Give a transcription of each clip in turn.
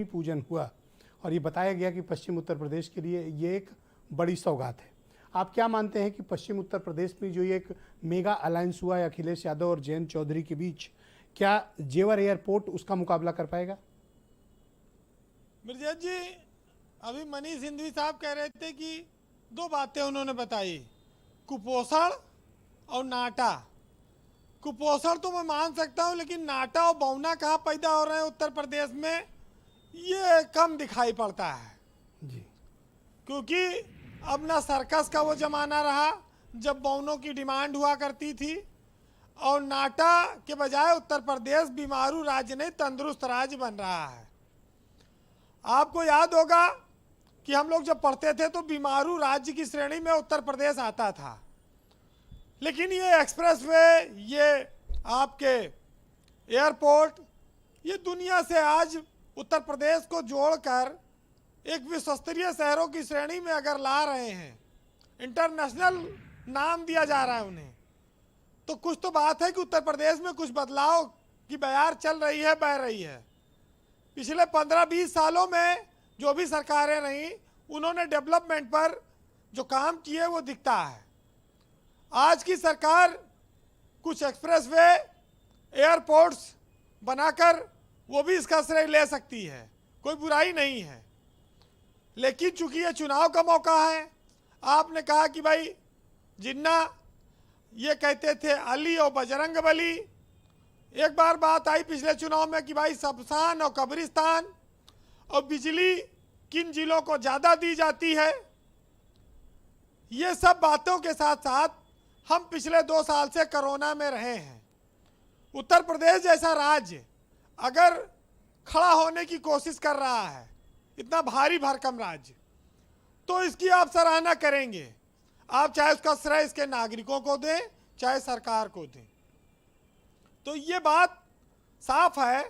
भूमि पूजन हुआ और ये बताया गया कि पश्चिम उत्तर प्रदेश के लिए ये एक बड़ी सौगात है। आप क्या मानते हैं कि पश्चिम उत्तर प्रदेश में जो ये एक मेगा अलायंस हुआ है अखिलेश यादव और जयंत चौधरी के बीच, क्या जेवर एयरपोर्ट उसका मुकाबला कर पाएगा? मिर्जा जी, अभी मनीष सिंघवी साहब कह रहे थे कि दो बातें उन्होंने बताई, कुपोषण और नाटा। कुपोषण तो मैं मान सकता हूँ, लेकिन नाटा और बौना कहाँ पैदा हो रहे हैं उत्तर प्रदेश में, ये कम दिखाई पड़ता है जी। क्योंकि अब ना सर्कस का वो जमाना रहा जब बौनों की डिमांड हुआ करती थी, और नाटा के बजाय उत्तर प्रदेश बीमारू राज्य नहीं तंदुरुस्त राज्य बन रहा है। आपको याद होगा कि हम लोग जब पढ़ते थे तो बीमारू राज्य की श्रेणी में उत्तर प्रदेश आता था, लेकिन ये एक्सप्रेसवे, ये आपके एयरपोर्ट, ये दुनिया से आज उत्तर प्रदेश को जोड़कर एक विश्व स्तरीय शहरों की श्रेणी में अगर ला रहे हैं, इंटरनेशनल नाम दिया जा रहा है उन्हें, तो कुछ तो बात है कि उत्तर प्रदेश में कुछ बदलाव की बयार चल रही है, बह रही है। पिछले 15-20 सालों में जो भी सरकारें रहीं, उन्होंने डेवलपमेंट पर जो काम किए वो दिखता है। आज की सरकार कुछ एक्सप्रेसवे, एयरपोर्ट्स बनाकर वो भी इसका श्रेय ले सकती है, कोई बुराई नहीं है। लेकिन चूंकि ये चुनाव का मौका है, आपने कहा कि भाई जिन्ना ये कहते थे अली और बजरंग बली, एक बार बात आई पिछले चुनाव में कि भाई शमशान और कब्रिस्तान और बिजली किन जिलों को ज़्यादा दी जाती है। ये सब बातों के साथ साथ हम पिछले 2 साल से कोरोना में रहे हैं। उत्तर प्रदेश जैसा राज्य अगर खड़ा होने की कोशिश कर रहा है, इतना भारी भरकम राज्य, तो इसकी आप सराहना करेंगे। आप चाहे उसका श्रेय इसके नागरिकों को दें, चाहे सरकार को दें। तो ये बात साफ है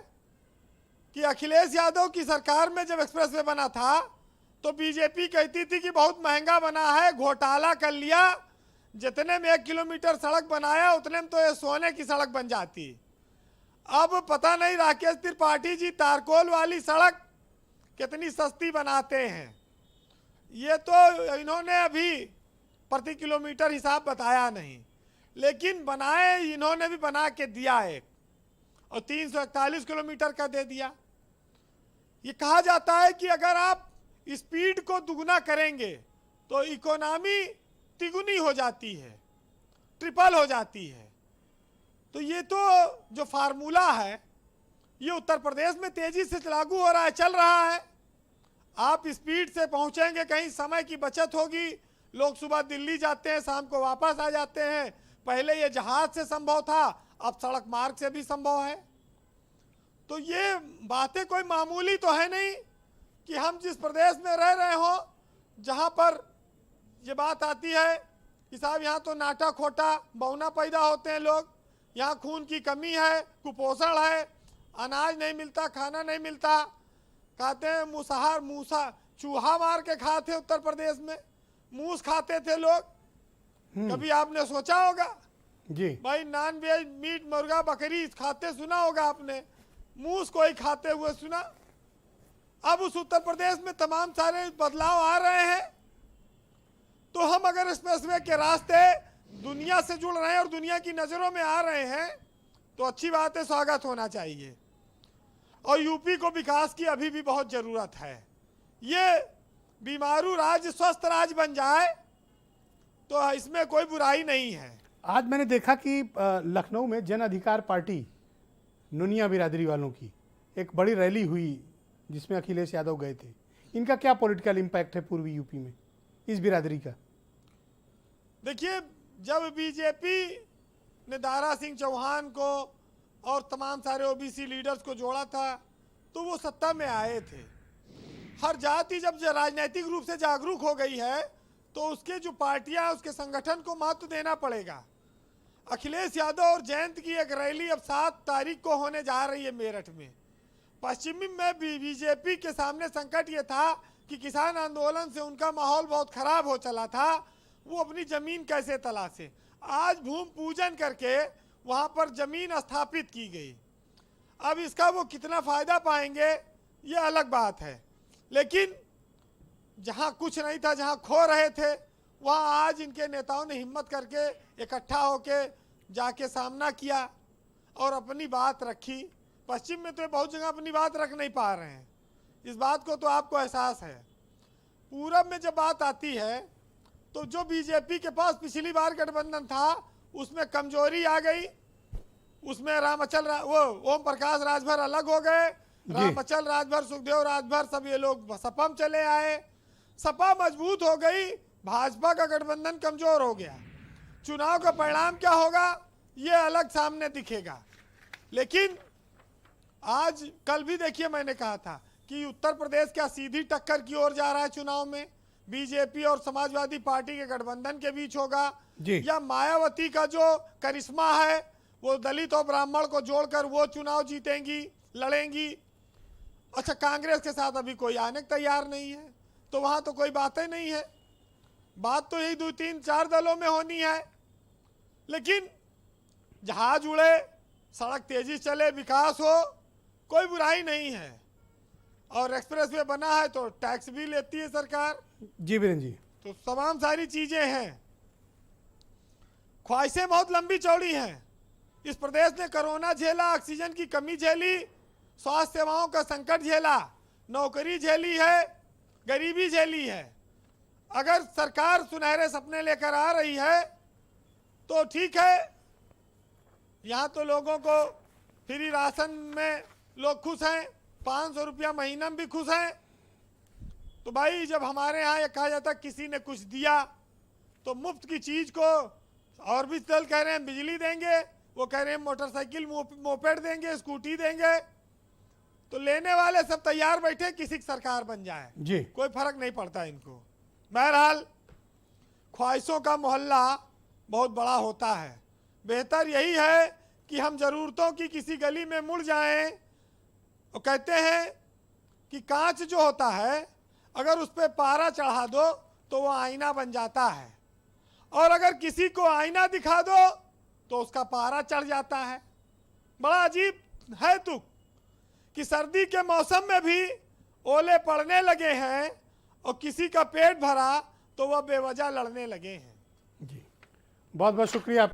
कि अखिलेश यादव की सरकार में जब एक्सप्रेसवे बना था तो बीजेपी कहती थी कि बहुत महंगा बना है, घोटाला कर लिया, जितने में 1 किलोमीटर सड़क बनाया उतने में तो ये सोने की सड़क बन जाती। अब पता नहीं राकेश त्रिपाठी जी तारकोल वाली सड़क कितनी सस्ती बनाते हैं। ये तो इन्होंने अभी प्रति किलोमीटर हिसाब बताया नहीं, लेकिन बनाए इन्होंने भी बना के दिया एक, और 341 किलोमीटर का दे दिया। ये कहा जाता है कि अगर आप स्पीड को दुगना करेंगे तो इकोनॉमी तिगुनी हो जाती है, ट्रिपल हो जाती है। तो ये तो जो फार्मूला है ये उत्तर प्रदेश में तेजी से लागू हो रहा है, चल रहा है। आप स्पीड से पहुंचेंगे, कहीं समय की बचत होगी। लोग सुबह दिल्ली जाते हैं, शाम को वापस आ जाते हैं। पहले ये जहाज से संभव था, अब सड़क मार्ग से भी संभव है। तो ये बातें कोई मामूली तो है नहीं कि हम जिस प्रदेश में रह रहे हो, जहां पर ये बात आती है कि साहब यहाँ तो नाटा खोटा बौना पैदा होते हैं लोग, यहाँ खून की कमी है, कुपोषण है, अनाज नहीं मिलता, खाना नहीं मिलता। कहते हैं मूसाहार, मूसा चूहा मार के खाते उत्तर प्रदेश में, मूस खाते थे लोग। कभी आपने सोचा होगा जी भाई नॉन वेज मीट मुर्गा बकरी खाते सुना होगा आपने, मूस कोई खाते हुए सुना? अब उस उत्तर प्रदेश में तमाम सारे बदलाव आ रहे हैं। तो हम अगर एक्सप्रेसवे के रास्ते दुनिया से जुड़ रहे हैं और दुनिया की नज़रों में आ रहे हैं तो अच्छी बात है, स्वागत होना चाहिए। और यूपी को विकास की अभी भी बहुत ज़रूरत है। ये बीमारू राज्य स्वस्थ राज्य बन जाए तो इसमें कोई बुराई नहीं है। आज मैंने देखा कि लखनऊ में जन अधिकार पार्टी नुनिया बिरादरी वालों की एक बड़ी रैली हुई जिसमें अखिलेश यादव गए थे। इनका क्या पॉलिटिकल इम्पैक्ट है पूर्वी यूपी में इस बिरादरी का? देखिए, जब बीजेपी ने दारा सिंह चौहान को और तमाम सारे ओबीसी लीडर्स को जोड़ा था तो वो सत्ता में आए थे। हर जाति जब राजनीतिक रूप से जागरूक हो गई है तो उसके जो पार्टियां, उसके संगठन को महत्व देना पड़ेगा। अखिलेश यादव और जयंत की एक रैली अब 7 तारीख को होने जा रही है मेरठ में। पश्चिमी में बीजेपी के सामने संकट ये था कि किसान आंदोलन से उनका माहौल बहुत खराब हो चला था, वो अपनी जमीन कैसे तलाशे। आज भूमि पूजन करके वहाँ पर जमीन स्थापित की गई। अब इसका वो कितना फायदा पाएंगे ये अलग बात है। लेकिन जहां कुछ नहीं था, जहां खो रहे थे, वहां आज इनके नेताओं ने हिम्मत करके इकट्ठा होके जाके सामना किया और अपनी बात रखी। पश्चिम में तो बहुत जगह अपनी बात रख नहीं पा रहे हैं, इस बात को तो आपको एहसास है। पूरब में जब बात आती है तो जो बीजेपी के पास पिछली बार गठबंधन था उसमें कमजोरी आ गई। उसमें वो ओम प्रकाश राजभर अलग हो गए, रामचल राजभर, सुखदेव राजभर, सब ये लोग सपा में चले आए। सपा मजबूत हो गई, भाजपा का गठबंधन कमजोर हो गया। चुनाव का परिणाम क्या होगा ये अलग सामने दिखेगा। लेकिन आज कल भी देखिए, मैंने कहा था कि उत्तर प्रदेश क्या सीधी टक्कर की ओर जा रहा है। चुनाव में बीजेपी और समाजवादी पार्टी के गठबंधन के बीच होगा, या मायावती का जो करिश्मा है वो दलित और ब्राह्मण को जोड़कर वो चुनाव जीतेंगी, लड़ेंगी। अच्छा, कांग्रेस के साथ अभी कोई आने को तैयार नहीं है, तो वहां तो कोई बातें नहीं है। बात तो यही 2, 3, 4 दलों में होनी है। लेकिन जहाज उड़े, सड़क तेजी चले, विकास हो, कोई बुराई नहीं है। और एक्सप्रेसवे बना है तो टैक्स भी लेती है सरकार। जी वीरेंद्र जी, तो तमाम सारी चीजें हैं। ख्वाहिशें बहुत लंबी चौड़ी हैं। इस प्रदेश ने कोरोना झेला, ऑक्सीजन की कमी झेली, स्वास्थ्य सेवाओं का संकट झेला, नौकरी झेली है, गरीबी झेली है। अगर सरकार सुनहरे सपने लेकर आ रही है तो ठीक है। यहाँ तो लोगों को फ्री राशन में लोग खुश हैं, 500 रुपया महीना में भी खुश हैं। तो भाई, जब हमारे यहाँ ये कहा जाता किसी ने कुछ दिया, तो मुफ्त की चीज को और भी दल कह रहे हैं बिजली देंगे, वो कह रहे हैं मोटरसाइकिल मोपेड देंगे, स्कूटी देंगे। तो लेने वाले सब तैयार बैठे किसी की सरकार बन जाए जी, कोई फर्क नहीं पड़ता इनको। बहरहाल, ख्वाहिशों का मोहल्ला बहुत बड़ा होता है। बेहतर यही है कि हम ज़रूरतों की किसी गली में मुड़ जाएं। और कहते हैं कि कांच जो होता है, अगर उस पर पारा चढ़ा दो तो वो आईना बन जाता है, और अगर किसी को आईना दिखा दो तो उसका पारा चढ़ जाता है। बड़ा अजीब है तुक कि सर्दी के मौसम में भी ओले पड़ने लगे हैं और किसी का पेट भरा तो वह बेवजह लड़ने लगे हैं। जी, बहुत बहुत शुक्रिया।